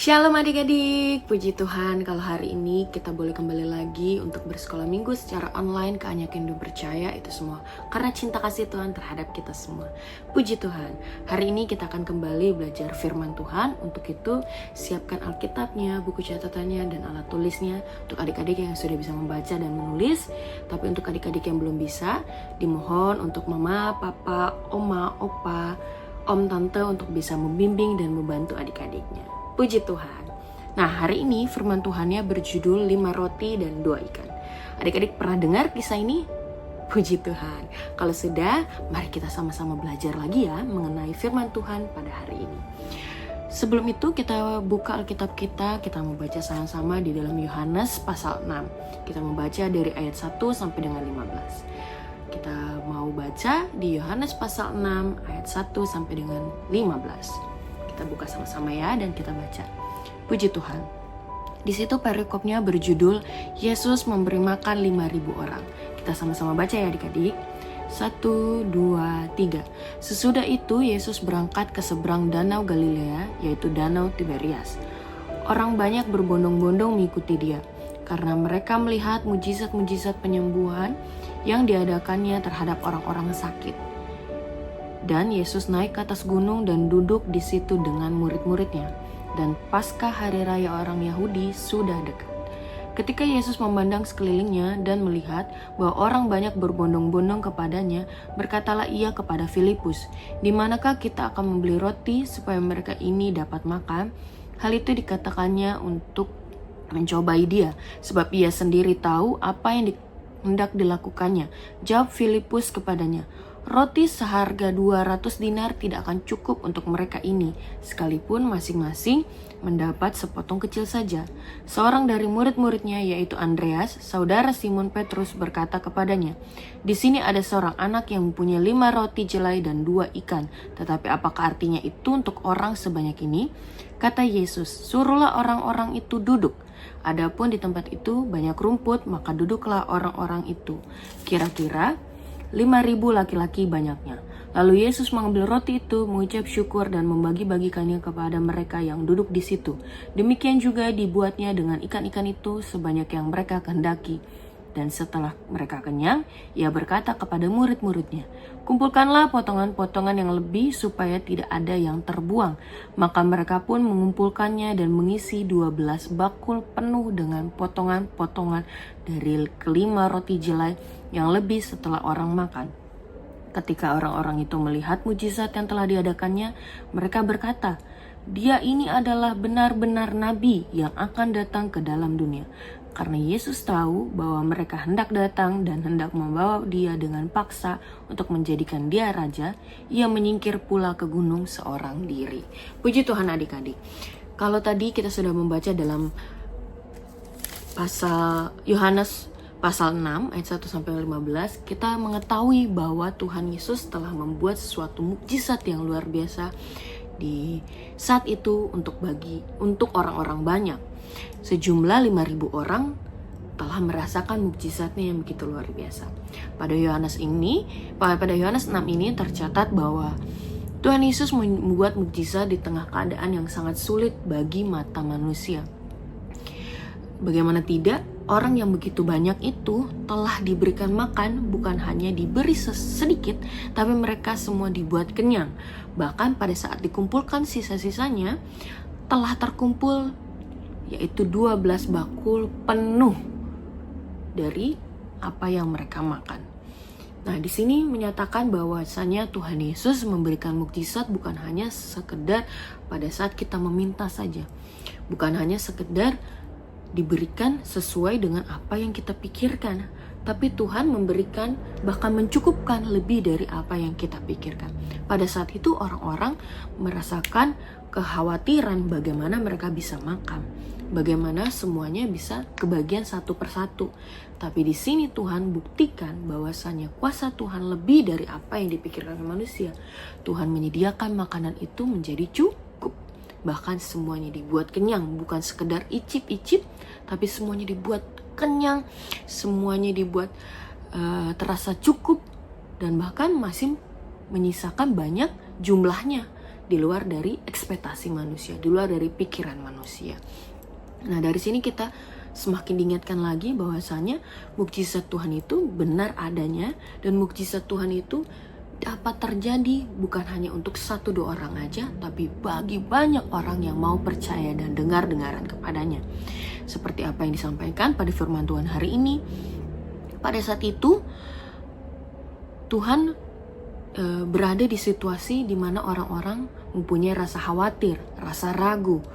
Shalom adik-adik, puji Tuhan kalau hari ini kita boleh kembali lagi untuk bersekolah minggu secara online ke Anya Kendo Percaya. Itu semua karena cinta kasih Tuhan terhadap kita semua. Puji Tuhan, hari ini kita akan kembali belajar firman Tuhan. Untuk itu siapkan Alkitabnya, buku catatannya, dan alat tulisnya untuk adik-adik yang sudah bisa membaca dan menulis. Tapi untuk adik-adik yang belum bisa, dimohon untuk mama, papa, oma, opa, om, tante untuk bisa membimbing dan membantu adik-adiknya. Puji Tuhan. Nah, hari ini firman Tuhannya berjudul 5 roti dan 2 ikan. Adik-adik pernah dengar kisah ini? Puji Tuhan. Kalau sudah, mari kita sama-sama belajar lagi ya mengenai firman Tuhan pada hari ini. Sebelum itu kita buka Alkitab kita membaca sama-sama di dalam Yohanes pasal 6. Kita membaca dari ayat 1 sampai dengan 15. Kita mau baca di Yohanes pasal 6 ayat 1 sampai dengan 15. Kita buka sama-sama ya dan kita baca. Puji Tuhan. Di situ perikopnya berjudul Yesus memberi makan 5.000 orang. Kita sama-sama baca ya adik-adik. 1, 2, 3. Sesudah itu Yesus berangkat ke seberang danau Galilea, yaitu danau Tiberias. Orang banyak berbondong-bondong mengikuti dia, karena mereka melihat mujizat-mujizat penyembuhan yang diadakannya terhadap orang-orang sakit. Dan Yesus naik ke atas gunung dan duduk di situ dengan murid-muridnya. Dan Paskah hari raya orang Yahudi sudah dekat. Ketika Yesus memandang sekelilingnya dan melihat bahwa orang banyak berbondong-bondong kepadanya, berkatalah ia kepada Filipus, "Di manakah kita akan membeli roti supaya mereka ini dapat makan?" Hal itu dikatakannya untuk mencobai dia, sebab ia sendiri tahu apa yang hendak dilakukannya. Jawab Filipus kepadanya, "Roti seharga 200 dinar tidak akan cukup untuk mereka ini, sekalipun masing-masing mendapat sepotong kecil saja." Seorang dari murid-muridnya, yaitu Andreas, saudara Simon Petrus, berkata kepadanya, "Di sini ada seorang anak yang mempunyai 5 roti jelai dan 2 ikan. Tetapi apakah artinya itu untuk orang sebanyak ini?" Kata Yesus, "Suruhlah orang-orang itu duduk." Adapun di tempat itu banyak rumput, maka duduklah orang-orang itu. Kira-kira 5.000 laki-laki banyaknya. Lalu Yesus mengambil roti itu, mengucap syukur dan membagi-bagikannya kepada mereka yang duduk di situ. Demikian juga dibuatnya dengan ikan-ikan itu sebanyak yang mereka kehendaki. Dan setelah mereka kenyang, ia berkata kepada murid-muridnya, "Kumpulkanlah potongan-potongan yang lebih supaya tidak ada yang terbuang." Maka mereka pun mengumpulkannya dan mengisi 12 bakul penuh dengan potongan-potongan dari kelima roti jelai yang lebih setelah orang makan. Ketika orang-orang itu melihat mujizat yang telah diadakannya, mereka berkata, "Dia ini adalah benar-benar nabi yang akan datang ke dalam dunia." Karena Yesus tahu bahwa mereka hendak datang dan hendak membawa dia dengan paksa untuk menjadikan dia raja, ia menyingkir pula ke gunung seorang diri. Puji Tuhan adik-adik. Kalau tadi kita sudah membaca dalam pasal Yohanes pasal 6 ayat 1 sampai 15, kita mengetahui bahwa Tuhan Yesus telah membuat sesuatu mukjizat yang luar biasa di saat itu untuk orang-orang banyak. Sejumlah 5.000 orang telah merasakan mukjizatnya yang begitu luar biasa. Pada Yohanes 6 ini tercatat bahwa Tuhan Yesus membuat mukjizat di tengah keadaan yang sangat sulit bagi mata manusia. Bagaimana tidak, orang yang begitu banyak itu telah diberikan makan, bukan hanya diberi sedikit, tapi mereka semua dibuat kenyang. Bahkan pada saat dikumpulkan sisa-sisanya, telah terkumpul yaitu 12 bakul penuh dari apa yang mereka makan. Nah, di sini menyatakan bahwasanya Tuhan Yesus memberikan mukjizat bukan hanya sekedar pada saat kita meminta saja. Bukan hanya sekedar diberikan sesuai dengan apa yang kita pikirkan, tapi Tuhan memberikan bahkan mencukupkan lebih dari apa yang kita pikirkan. Pada saat itu orang-orang merasakan kekhawatiran bagaimana mereka bisa makan, bagaimana semuanya bisa kebagian satu persatu. Tapi di sini Tuhan buktikan bahwasanya kuasa Tuhan lebih dari apa yang dipikirkan manusia. Tuhan menyediakan makanan itu menjadi cukup. Bahkan semuanya dibuat kenyang, bukan sekedar icip-icip, tapi semuanya dibuat kenyang, semuanya dibuat terasa cukup, dan bahkan masih menyisakan banyak jumlahnya. di luar dari ekspektasi manusia, di luar dari pikiran manusia. Nah, dari sini kita semakin diingatkan lagi bahwasanya mukjizat Tuhan itu benar adanya, dan mukjizat Tuhan itu dapat terjadi bukan hanya untuk 1-2 orang aja, tapi bagi banyak orang yang mau percaya dan dengar-dengaran kepadanya. Seperti apa yang disampaikan pada firman Tuhan hari ini. Pada saat itu Tuhan berada di situasi di mana orang-orang mempunyai rasa khawatir, rasa ragu.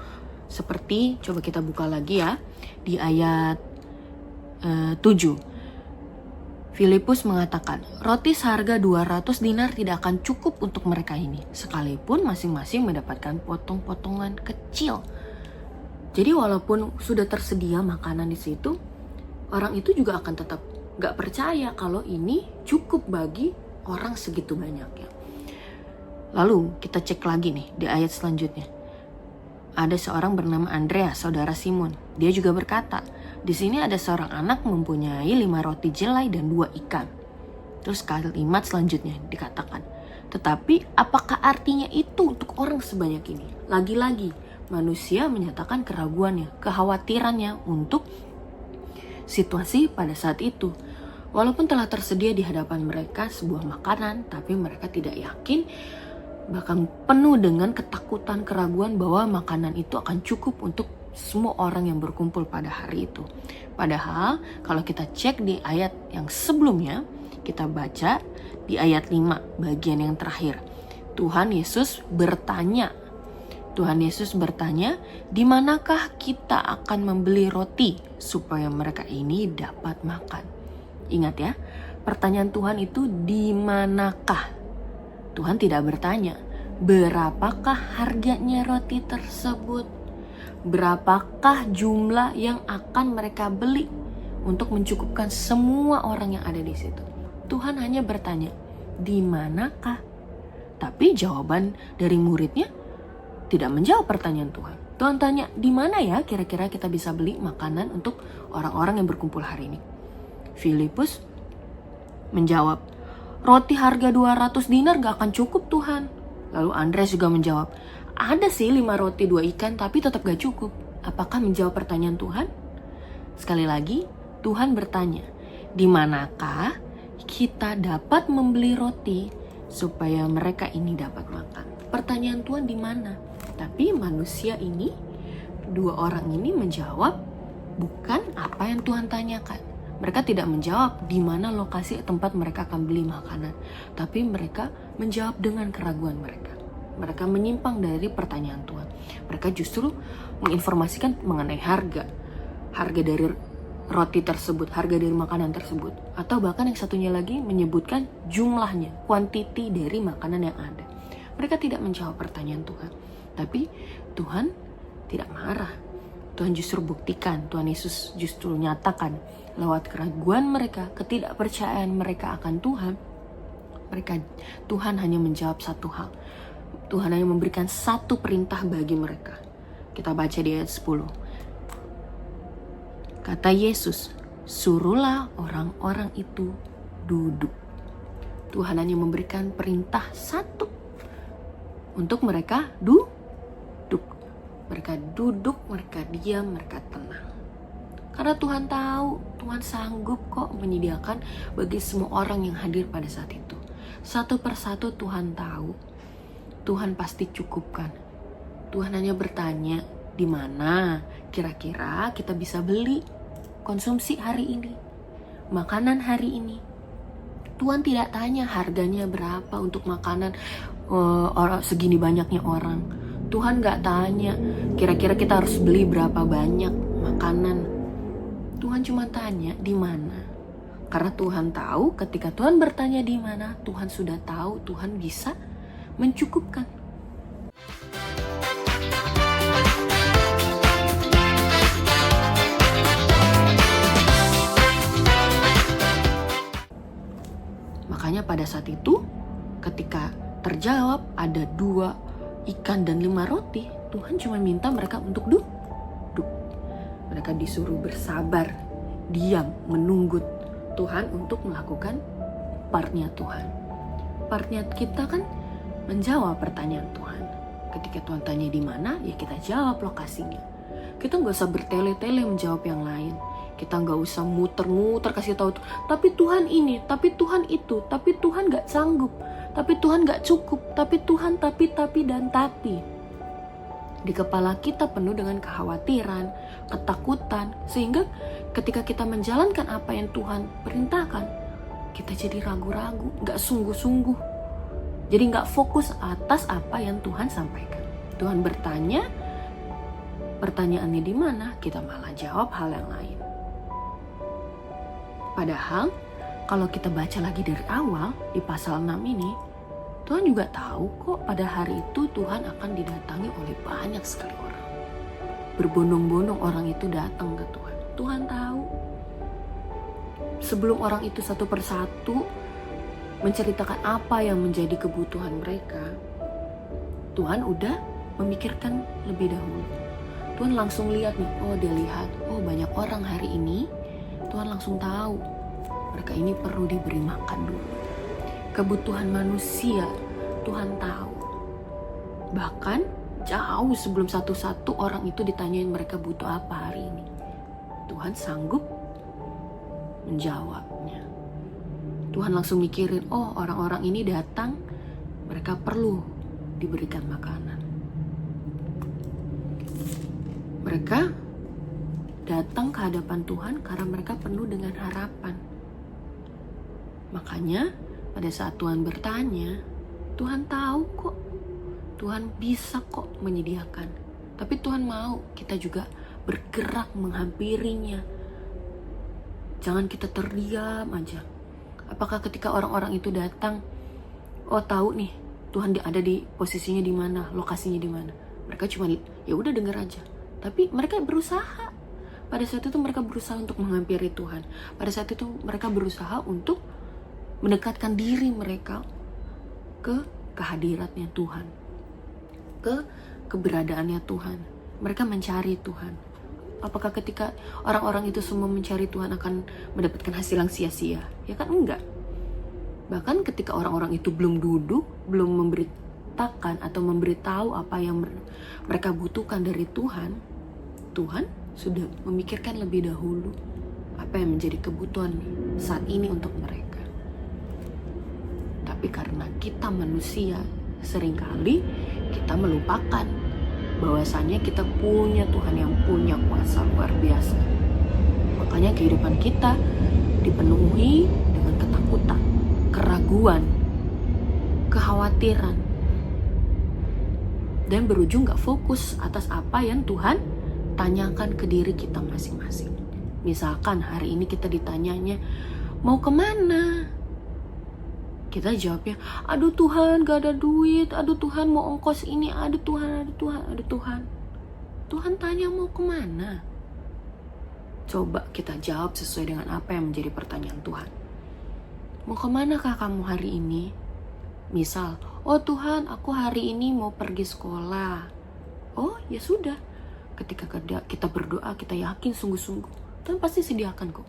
Seperti, coba kita buka lagi ya, di ayat 7. Filipus mengatakan, roti seharga 200 dinar tidak akan cukup untuk mereka ini, sekalipun masing-masing mendapatkan potong-potongan kecil. Jadi walaupun sudah tersedia makanan di situ, orang itu juga akan tetap gak percaya kalau ini cukup bagi orang segitu banyaknya. Lalu kita cek lagi nih di ayat selanjutnya. Ada seorang bernama Andreas, saudara Simon. Dia juga berkata, di sini ada seorang anak mempunyai 5 roti jelai dan 2 ikan. Terus kalimat selanjutnya dikatakan, tetapi apakah artinya itu untuk orang sebanyak ini? Lagi-lagi manusia menyatakan keraguannya, kekhawatirannya untuk situasi pada saat itu. Walaupun telah tersedia di hadapan mereka sebuah makanan, tapi mereka tidak yakin, bahkan penuh dengan ketakutan, keraguan bahwa makanan itu akan cukup untuk semua orang yang berkumpul pada hari itu. Padahal kalau kita cek di ayat yang sebelumnya, kita baca di ayat 5 bagian yang terakhir. Tuhan Yesus bertanya, di manakah kita akan membeli roti supaya mereka ini dapat makan? Ingat ya, pertanyaan Tuhan itu di manakah? Tuhan tidak bertanya, berapakah harganya roti tersebut? Berapakah jumlah yang akan mereka beli untuk mencukupkan semua orang yang ada di situ? Tuhan hanya bertanya, di manakah? Tapi jawaban dari muridnya tidak menjawab pertanyaan Tuhan. Tuhan tanya, di mana ya kira-kira kita bisa beli makanan untuk orang-orang yang berkumpul hari ini? Filipus menjawab, roti harga 200 dinar gak akan cukup Tuhan. Lalu Andreas juga menjawab, ada sih 5 roti 2 ikan tapi tetap gak cukup. Apakah menjawab pertanyaan Tuhan? Sekali lagi, Tuhan bertanya, di manakah kita dapat membeli roti supaya mereka ini dapat makan? Pertanyaan Tuhan di mana? Tapi manusia ini, 2 orang ini menjawab bukan apa yang Tuhan tanyakan. Mereka tidak menjawab di mana lokasi tempat mereka akan beli makanan, tapi mereka menjawab dengan keraguan mereka. Mereka menyimpang dari pertanyaan Tuhan. Mereka justru menginformasikan mengenai harga dari roti tersebut, harga dari makanan tersebut. Atau bahkan yang satunya lagi menyebutkan jumlahnya, kuantiti dari makanan yang ada. Mereka tidak menjawab pertanyaan Tuhan. Tapi Tuhan tidak marah. Tuhan justru buktikan, Tuhan Yesus justru nyatakan lewat keraguan mereka, ketidakpercayaan mereka akan Tuhan. Tuhan hanya menjawab satu hal. Tuhan hanya memberikan satu perintah bagi mereka. Kita baca di ayat 10. Kata Yesus, suruhlah orang-orang itu duduk. Tuhan hanya memberikan perintah satu untuk mereka duduk. Mereka duduk, mereka diam, mereka tenang. Karena Tuhan tahu, Tuhan sanggup kok menyediakan bagi semua orang yang hadir pada saat itu. Satu persatu Tuhan tahu. Tuhan pasti cukupkan. Tuhan hanya bertanya, di mana kira-kira kita bisa beli konsumsi hari ini, makanan hari ini. Tuhan tidak tanya harganya berapa untuk makanan orang segini banyaknya orang. Tuhan gak tanya kira-kira kita harus beli berapa banyak makanan. Tuhan cuma tanya di mana. Karena Tuhan tahu ketika Tuhan bertanya di mana, Tuhan sudah tahu, Tuhan bisa mencukupkan. Makanya pada saat itu ketika terjawab ada 2 ikan dan 5 roti, Tuhan cuma minta mereka untuk duduk. Mereka disuruh bersabar, diam, menunggu Tuhan untuk melakukan partnya Tuhan. Partnya kita kan menjawab pertanyaan Tuhan. Ketika Tuhan tanya di mana, ya kita jawab lokasinya. Kita nggak usah bertele-tele menjawab yang lain. Kita nggak usah muter-muter kasih tahu, tapi Tuhan ini, tapi Tuhan itu, tapi Tuhan nggak sanggup, tapi Tuhan nggak cukup, tapi Tuhan tapi dan tapi. Di kepala kita penuh dengan kekhawatiran, ketakutan, sehingga ketika kita menjalankan apa yang Tuhan perintahkan, kita jadi ragu-ragu, nggak sungguh-sungguh. Jadi nggak fokus atas apa yang Tuhan sampaikan. Tuhan bertanya, pertanyaannya di mana, kita malah jawab hal yang lain. Padahal kalau kita baca lagi dari awal di pasal 6 ini, Tuhan juga tahu kok pada hari itu Tuhan akan didatangi oleh banyak sekali orang. Berbondong-bondong orang itu datang ke Tuhan. Tuhan tahu. Sebelum orang itu satu persatu menceritakan apa yang menjadi kebutuhan mereka, Tuhan udah memikirkan lebih dahulu. Tuhan langsung lihat nih, dia lihat, banyak orang hari ini. Tuhan langsung tahu mereka ini perlu diberi makan dulu. Kebutuhan manusia Tuhan tahu. Bahkan jauh sebelum satu-satu orang itu ditanyain mereka butuh apa hari ini, Tuhan sanggup menjawabnya. Tuhan langsung mikirin, orang-orang ini datang, mereka perlu diberikan makanan. Mereka datang ke hadapan Tuhan karena mereka penuh dengan harapan. Makanya pada saat Tuhan bertanya, Tuhan tahu kok, Tuhan bisa kok menyediakan. Tapi Tuhan mau kita juga bergerak menghampirinya. Jangan kita terdiam aja. Apakah ketika orang-orang itu datang, tahu nih Tuhan ada di posisinya di mana, lokasinya di mana. Mereka cuma ya udah dengar aja. Tapi mereka berusaha. Pada saat itu mereka berusaha untuk menghampiri Tuhan. Pada saat itu mereka berusaha untuk mendekatkan diri mereka ke kehadiratnya Tuhan, ke keberadaannya Tuhan. Mereka mencari Tuhan. Apakah ketika orang-orang itu semua mencari Tuhan akan mendapatkan hasil yang sia-sia? Ya kan enggak. Bahkan ketika orang-orang itu belum duduk, belum memberitakan atau memberitahu apa yang mereka butuhkan dari Tuhan, Tuhan sudah memikirkan lebih dahulu apa yang menjadi kebutuhan saat ini untuk mereka. Tapi karena kita manusia, seringkali kita melupakan bahwasanya kita punya Tuhan yang punya kuasa luar biasa. Makanya kehidupan kita dipenuhi dengan ketakutan, keraguan, kekhawatiran, dan berujung gak fokus atas apa yang Tuhan tanyakan ke diri kita masing-masing. Misalkan hari ini kita ditanyanya, mau kemana? Kita jawabnya, aduh Tuhan gak ada duit, aduh Tuhan mau ongkos ini, aduh Tuhan. Tuhan tanya mau kemana? Coba kita jawab sesuai dengan apa yang menjadi pertanyaan Tuhan. Mau kemana kah kamu hari ini? Misal, Tuhan aku hari ini mau pergi sekolah. Ya sudah. Ketika kita berdoa, kita yakin sungguh-sungguh, Tuhan pasti sediakan kok.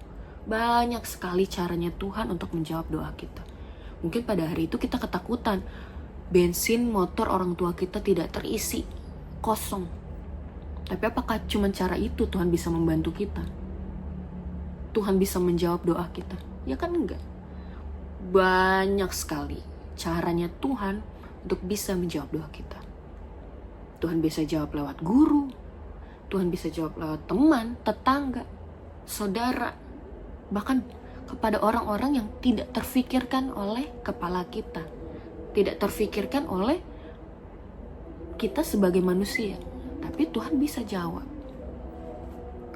Banyak sekali caranya Tuhan untuk menjawab doa kita. Mungkin pada hari itu kita ketakutan, bensin motor orang tua kita tidak terisi, kosong. Tapi apakah cuma cara itu Tuhan bisa membantu kita? Tuhan bisa menjawab doa kita? Ya kan enggak. Banyak sekali caranya Tuhan untuk bisa menjawab doa kita. Tuhan bisa jawab lewat guru, Tuhan bisa jawab lewat teman, tetangga, saudara, bahkan kepada orang-orang yang tidak terfikirkan oleh kepala kita, tidak terfikirkan oleh kita sebagai manusia, tapi Tuhan bisa jawab.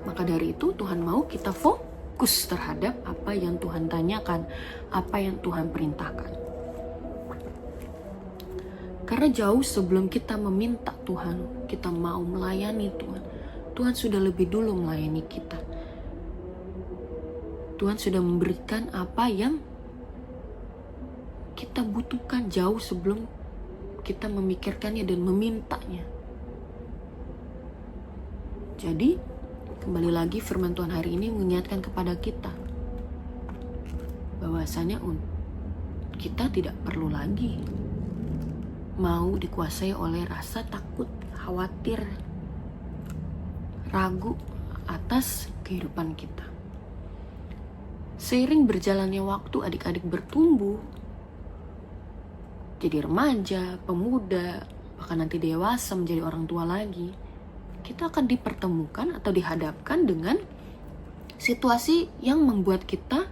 Maka dari itu Tuhan mau kita fokus terhadap apa yang Tuhan tanyakan, apa yang Tuhan perintahkan. Karena jauh sebelum kita meminta Tuhan, kita mau melayani Tuhan, Tuhan sudah lebih dulu melayani kita. Tuhan sudah memberikan apa yang kita butuhkan jauh sebelum kita memikirkannya dan memintanya. Jadi, kembali lagi firman Tuhan hari ini mengingatkan kepada kita bahwasanya kita tidak perlu lagi mau dikuasai oleh rasa takut, khawatir, ragu atas kehidupan kita. Seiring berjalannya waktu, adik-adik bertumbuh, jadi remaja, pemuda, bahkan nanti dewasa menjadi orang tua lagi, kita akan dipertemukan atau dihadapkan dengan situasi yang membuat kita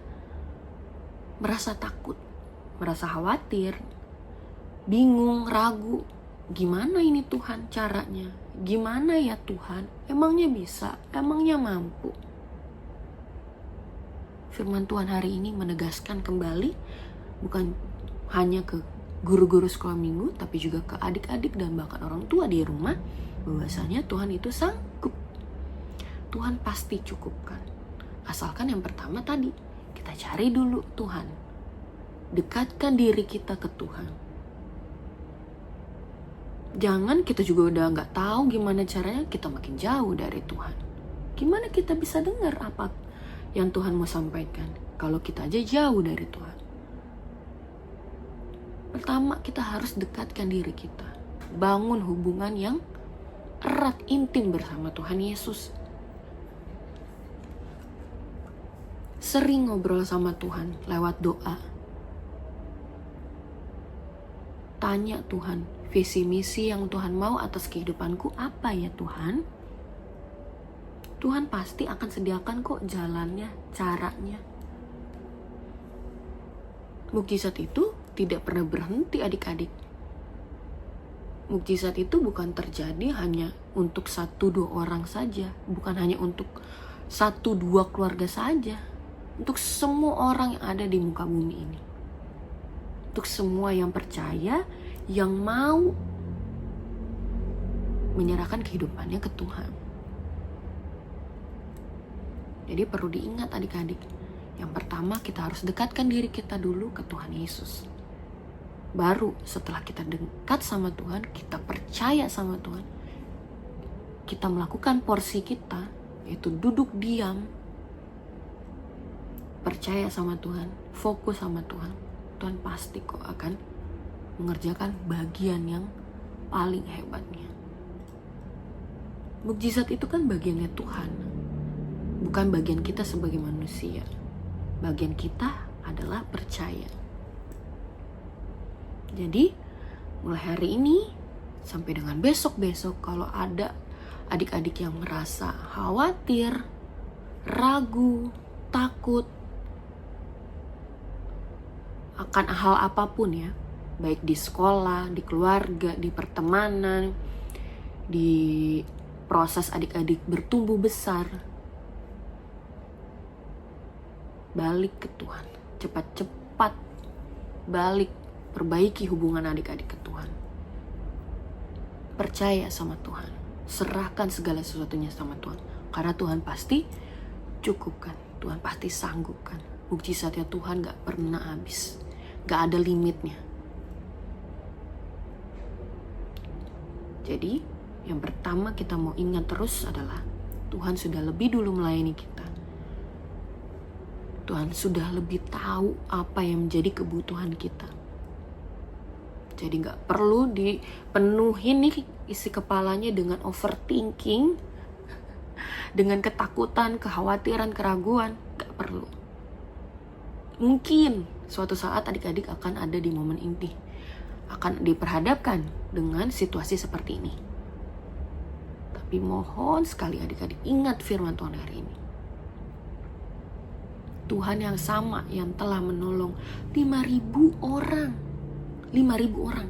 merasa takut, merasa khawatir, bingung, ragu. Gimana ini Tuhan caranya? Gimana ya Tuhan? Emangnya bisa? Emangnya mampu? Firman Tuhan hari ini menegaskan kembali, bukan hanya ke guru-guru sekolah minggu, tapi juga ke adik-adik dan bahkan orang tua di rumah, bahwasanya Tuhan itu sanggup. Tuhan pasti cukupkan. Asalkan yang pertama tadi, kita cari dulu Tuhan. Dekatkan diri kita ke Tuhan. Jangan kita juga udah gak tahu gimana caranya, kita makin jauh dari Tuhan. Gimana kita bisa dengar apa yang Tuhan mau sampaikan kalau kita aja jauh dari Tuhan? Pertama, kita harus dekatkan diri kita. Bangun hubungan yang erat, intim bersama Tuhan Yesus. Sering ngobrol sama Tuhan lewat doa. Tanya Tuhan, visi misi yang Tuhan mau atas kehidupanku apa ya Tuhan? Tuhan pasti akan sediakan kok jalannya, caranya. Mukjizat itu tidak pernah berhenti adik-adik. Mukjizat itu bukan terjadi hanya untuk 1-2 orang saja. Bukan hanya untuk 1-2 keluarga saja. Untuk semua orang yang ada di muka bumi ini. Untuk semua yang percaya, yang mau menyerahkan kehidupannya ke Tuhan. Jadi perlu diingat adik-adik. Yang pertama, kita harus dekatkan diri kita dulu ke Tuhan Yesus. Baru setelah kita dekat sama Tuhan, kita percaya sama Tuhan, kita melakukan porsi kita, yaitu duduk diam, percaya sama Tuhan, fokus sama Tuhan. Tuhan pasti kok akan mengerjakan bagian yang paling hebatnya. Mukjizat itu kan bagiannya Tuhan, bukan bagian kita sebagai manusia. Bagian kita adalah percaya. Jadi, mulai hari ini sampai dengan besok-besok, kalau ada adik-adik yang merasa khawatir, ragu, takut akan hal apapun ya, baik di sekolah, di keluarga, di pertemanan, di proses adik-adik bertumbuh besar, balik ke Tuhan. Cepat-cepat balik, perbaiki hubungan adik-adik ke Tuhan. Percaya sama Tuhan. Serahkan segala sesuatunya sama Tuhan. Karena Tuhan pasti cukupkan. Tuhan pasti sanggupkan. Mukjizatnya Tuhan gak pernah habis. Gak ada limitnya. Jadi, yang pertama kita mau ingat terus adalah Tuhan sudah lebih dulu melayani kita. Tuhan sudah lebih tahu apa yang menjadi kebutuhan kita. Jadi gak perlu dipenuhi nih isi kepalanya dengan overthinking, dengan ketakutan, kekhawatiran, keraguan. Gak perlu. Mungkin suatu saat adik-adik akan ada di momen ini, akan diperhadapkan dengan situasi seperti ini. Tapi mohon sekali adik-adik ingat firman Tuhan hari ini. Tuhan yang sama yang telah menolong 5.000 orang. 5.000 orang.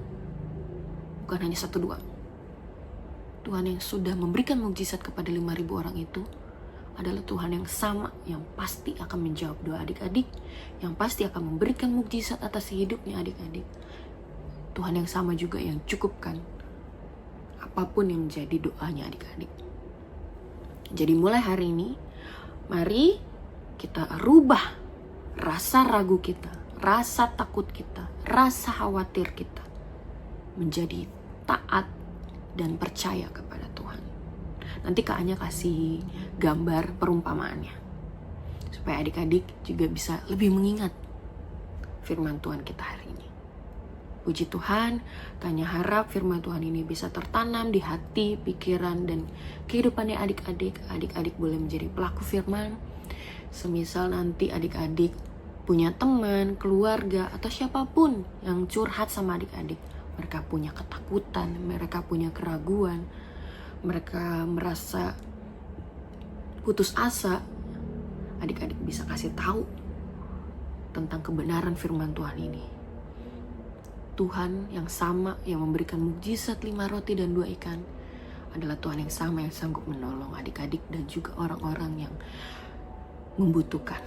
Bukan hanya 1-2. Tuhan yang sudah memberikan mukjizat kepada 5.000 orang itu adalah Tuhan yang sama, yang pasti akan menjawab doa adik-adik, yang pasti akan memberikan mukjizat atas hidupnya adik-adik. Tuhan yang sama juga yang cukupkan apapun yang menjadi doanya adik-adik. Jadi mulai hari ini, mari kita rubah rasa ragu kita, rasa takut kita, rasa khawatir kita menjadi taat dan percaya kepada Tuhan. Nanti Kak Anya kasih gambar perumpamaannya supaya adik-adik juga bisa lebih mengingat firman Tuhan kita hari ini. Puji Tuhan, Tanya harap firman Tuhan ini bisa tertanam di hati, pikiran, dan kehidupannya adik-adik. Adik-adik boleh menjadi pelaku firman. Semisal nanti adik-adik punya teman, keluarga, atau siapapun yang curhat sama adik-adik. Mereka punya ketakutan, mereka punya keraguan, mereka merasa putus asa. Adik-adik bisa kasih tahu tentang kebenaran firman Tuhan ini. Tuhan yang sama yang memberikan mukjizat 5 roti dan 2 ikan adalah Tuhan yang sama yang sanggup menolong adik-adik dan juga orang-orang yang membutuhkan.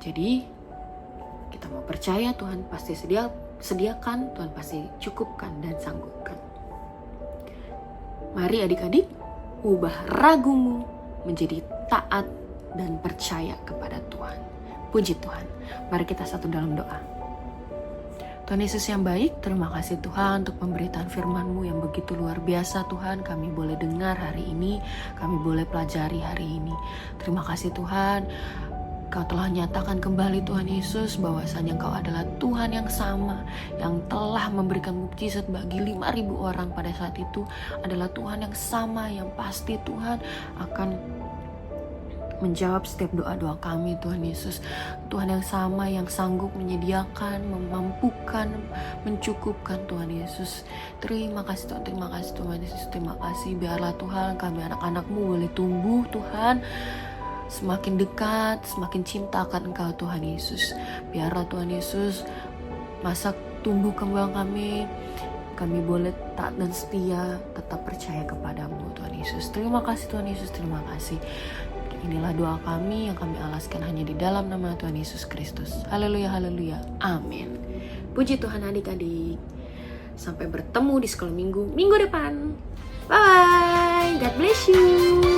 Jadi kita mau percaya Tuhan pasti sediakan, Tuhan pasti cukupkan dan sanggupkan. Mari adik-adik, ubah ragumu menjadi taat dan percaya kepada Tuhan. Puji Tuhan. Mari kita satu dalam doa. Tuhan Yesus yang baik, terima kasih Tuhan untuk pemberitaan firman-Mu yang begitu luar biasa Tuhan. Kami boleh dengar hari ini, kami boleh pelajari hari ini. Terima kasih Tuhan, Kau telah nyatakan kembali Tuhan Yesus bahwasanya Kau adalah Tuhan yang sama, yang telah memberikan mukjizat bagi 5.000 orang pada saat itu, adalah Tuhan yang sama, yang pasti Tuhan akan menjawab setiap doa-doa kami Tuhan Yesus. Tuhan yang sama yang sanggup menyediakan, memampukan, mencukupkan Tuhan Yesus. Terima kasih Tuhan, terima kasih Tuhan Yesus, terima kasih. Biarlah Tuhan kami anak-anak-Mu boleh tumbuh Tuhan, semakin dekat, semakin cinta akan Engkau Tuhan Yesus. Biarlah Tuhan Yesus masa tumbuh kembang kami boleh taat dan setia, tetap percaya kepadamu Tuhan Yesus. Terima kasih Tuhan Yesus, terima kasih. Inilah doa kami yang kami alaskan hanya di dalam nama Tuhan Yesus Kristus. Haleluya, haleluya, amin. Puji Tuhan adik-adik. Sampai bertemu di sekolah minggu depan. Bye-bye, God bless you.